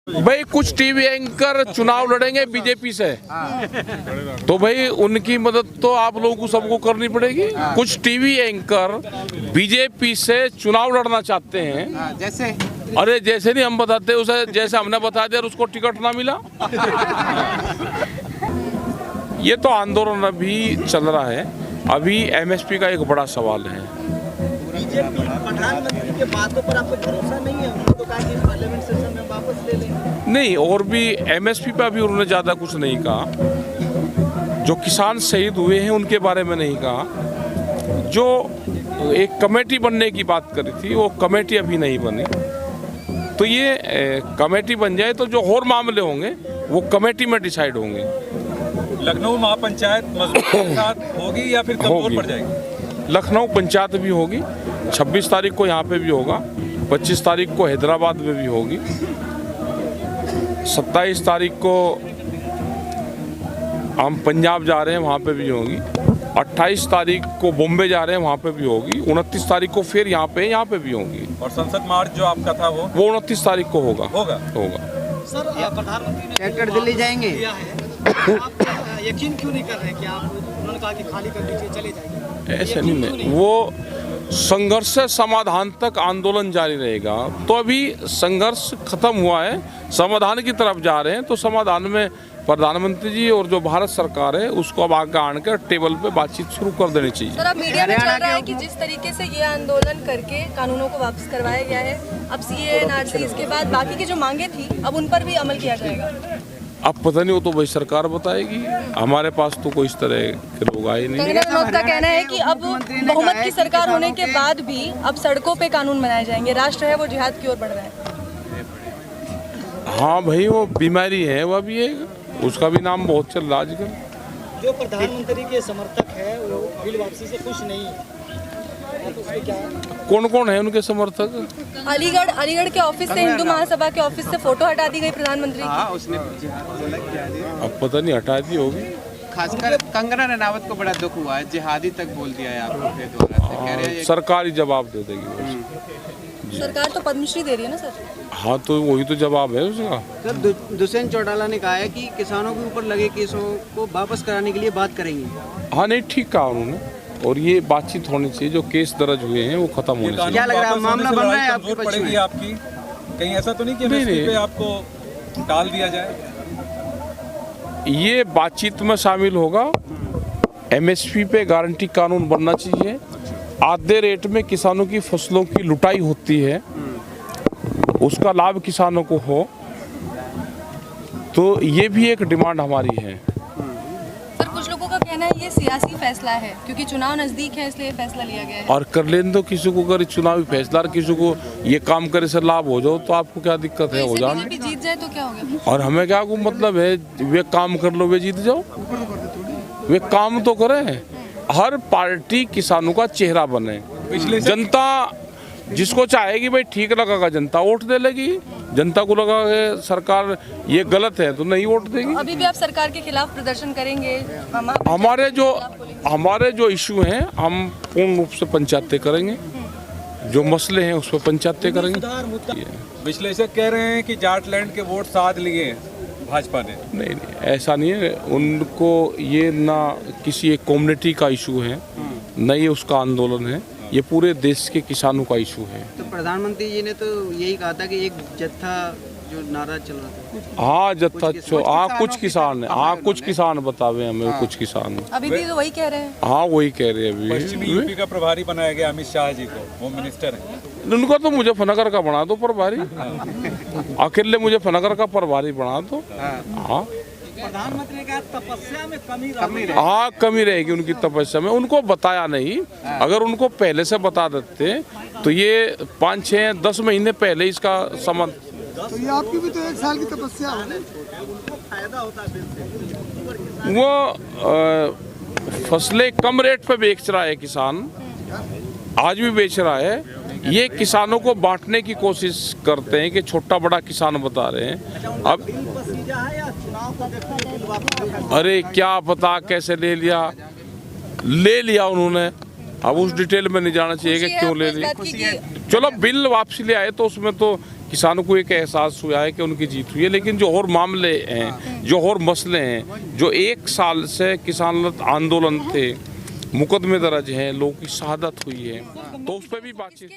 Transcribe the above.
भाई कुछ TV anchor चुनाव लड़ेंगे बीजेपी से, तो भाई उनकी मदद तो आप लोगों को सबको करनी पड़ेगी। कुछ टीवी एंकर बीजेपी से चुनाव लड़ना चाहते हैं। जैसे अरे जैसे नहीं हम बताते उसे, जैसे हमने बता दिया उसको टिकट ना मिला। ये तो आंदोलन अभी चल रहा है। अभी एमएसपी का एक बड़ा सवाल है। बीजेपी प्रधानमंत्री के बातों पर आपको भरोसा नहीं है? उन्होंने तो कहा कि पार्लियामेंट सेशन में वापस ले लेंगे। नहीं, और भी एमएसपी पे अभी उन्होंने ज़्यादा कुछ नहीं कहा। जो किसान शहीद हुए हैं उनके बारे में नहीं कहा। जो एक कमेटी बनने की बात करी थी वो कमेटी अभी नहीं बनी। तो ये कमेटी बन जाए तो जो और मामले होंगे वो कमेटी में डिसाइड होंगे। लखनऊ महापंचायत मजदूर के साथ होगी या फिर कमजोर पड़ जाएगी? लखनऊ पंचायत भी होगी, 26 तारीख को यहाँ पे भी होगा, 25 तारीख को हैदराबाद में भी होगी, 27 तारीख को हम पंजाब जा रहे हैं वहाँ पे भी होगी, 28 तारीख को बॉम्बे जा रहे हैं वहाँ पे भी होगी, 29 तारीख को फिर यहाँ पे भी होगी। और संसद मार्च जो आपका था वो 29 तारीख को होगा। सर, प्रधानमंत्री ने ट्रैक्टर दिल्ली जाएंगे। दिया है, आप यकीन क्यों नहीं कर रहे कि आप, उन्होंने कहा कि खाली कर दीजिए चले जाइए? ऐसे नहीं, वो संघर्ष से समाधान तक आंदोलन जारी रहेगा। तो अभी संघर्ष खत्म हुआ है, समाधान की तरफ जा रहे हैं। तो समाधान में प्रधानमंत्री जी और जो भारत सरकार है उसको अब आगे आकर टेबल पे बातचीत शुरू कर देनी चाहिए। सर, अब मीडिया में चल रहा है कि जिस तरीके से ये आंदोलन करके कानूनों को वापस करवाया गया है, अब सीए एनआरसी इसके बाद बाकी की जो मांगे थी अब उन पर भी अमल किया जाएगा। अब पता नहीं, वो तो भाई सरकार बताएगी। हमारे पास तो कोई इस तरह के लोग आए नहीं। कंगना रनौत का कहना है कि अब बहुमत की सरकार होने के बाद भी अब सड़कों पे कानून बनाए जाएंगे। राष्ट्र है वो जिहाद की ओर बढ़ रहा है। हाँ भाई, वो बीमारी है, वह भी है, उसका भी नाम बहुत चल रहा आजकल। जो प्रधानमंत्री के समर्थक है वो बिल वापसी से खुश नहीं है, आप उसमें क्या? कौन कौन है उनके समर्थक? अलीगढ़ के ऑफिस से, हिंदू महासभा के ऑफिस से फोटो हटा दी गई प्रधानमंत्री की। उसने अब पता नहीं, हटा दी होगी। खासकर कंगना रनावत को बड़ा दुख हुआ है, जिहादी तक बोल दिया है आपके द्वारा से। कह रहे हैं सरकारी जवाब दे देगी। सरकार तो पद्मश्री दे रही है ना सर। हाँ, तो वही तो जवाब है उसका। सर, दुष्यंत चौटाला ने कहा है कि किसानों के ऊपर लगे केसों को वापस कराने के लिए बात करेंगे। हाँ, नहीं, ठीक कहा उन्होंने, और ये बातचीत होनी चाहिए। जो केस दर्ज हुए हैं वो खत्म होने चाहिए। क्या लग रहा है, मामला बन रहा है आपके पक्ष पड़ेगी में? आपकी कहीं ऐसा तो नहीं कि एमएसपी पे आपको टाल दिया जाए? ये बातचीत में शामिल होगा। एमएसपी पे गारंटी कानून बनना चाहिए। आधे रेट में किसानों की फसलों की लुटाई होती है, उसका लाभ किसानों को हो, तो ये भी एक डिमांड हमारी है। सर, कुछ लोगों का कहना है ये सियासी फैसला है क्योंकि चुनाव नजदीक है इसलिए फैसला लिया गया है। और कर लेने दो, किसी को अगर चुनावी फैसला, किसी को ये काम करे से लाभ हो जाओ तो आपको क्या दिक्कत है? हो जाने। बीजेपी जीत जाए तो क्या हो गया? और हमें क्या को मतलब है, वे काम कर लो वे जीत जाओ, वे काम तो करें। हर पार्टी किसानों का चेहरा बने। जनता जिसको चाहेगी भाई ठीक लगेगा जनता वोट दे लेगी, जनता को लगा कि सरकार ये गलत है तो नहीं वोट देगी। अभी भी आप सरकार के खिलाफ प्रदर्शन करेंगे? हमारे जो इशू हैं हम पूर्ण रूप से पंचायतें करेंगे। जो मसले हैं उस पर पंचायतें करेंगे। विश्लेषक कह रहे हैं कि जाटलैंड के वोट साध लिए हैं भाजपा ने। नहीं, ऐसा नहीं है। उनको ये ना किसी एक कम्युनिटी का इशू है, न ये उसका आंदोलन है, ये पूरे देश के किसानों का इशू है। तो प्रधानमंत्री जी ने तो यही कहा था कि एक जत्था जो नारा चल रहा था। हाँ, जत्था कुछ किसान है। हाँ, कुछ किसान बतावे हमें, कुछ किसान अभी भी तो वही कह रहे हैं। हाँ, वही कह रहे हैं पश्चिमी अभी। यूपी का प्रभारी बनाया गया अमित शाह जी को, होम मिनिस्टर है। उनको तो मुजफ्फरनगर का बना दो प्रभारी, अकेले मुजफ्फरनगर का प्रभारी बना दो। हाँ, प्रधानमंत्री ने कहा तपस्या में कमी रही। हाँ, कमी रहेगी उनकी तपस्या में। उनको बताया नहीं। अगर उनको पहले से बता देते तो ये 5, 6, 10 महीने पहले इसका समझ। तो ये आपकी भी तो 1 साल की तपस्या है। फायदा होता है। वो फसलें कम रेट पे बेच रहा है किसान, आज भी बेच रहा है। ये किसानों को बांटने की कोशिश करते हैं कि छोटा बड़ा किसान बता रहे हैं। अब अरे क्या पता कैसे ले लिया उन्होंने। अब उस डिटेल में नहीं जाना चाहिए कि क्यों ले लिया। चलो बिल वापसी ले आए तो उसमें तो किसानों को एक एहसास हुआ है कि उनकी जीत हुई है। लेकिन जो और मामले हैं, जो और मसले हैं, जो 1 साल से किसान आंदोलन थे, मुकदमे दर्ज हैं, लोगों की शहादत हुई है, तो उस पर भी बातचीत।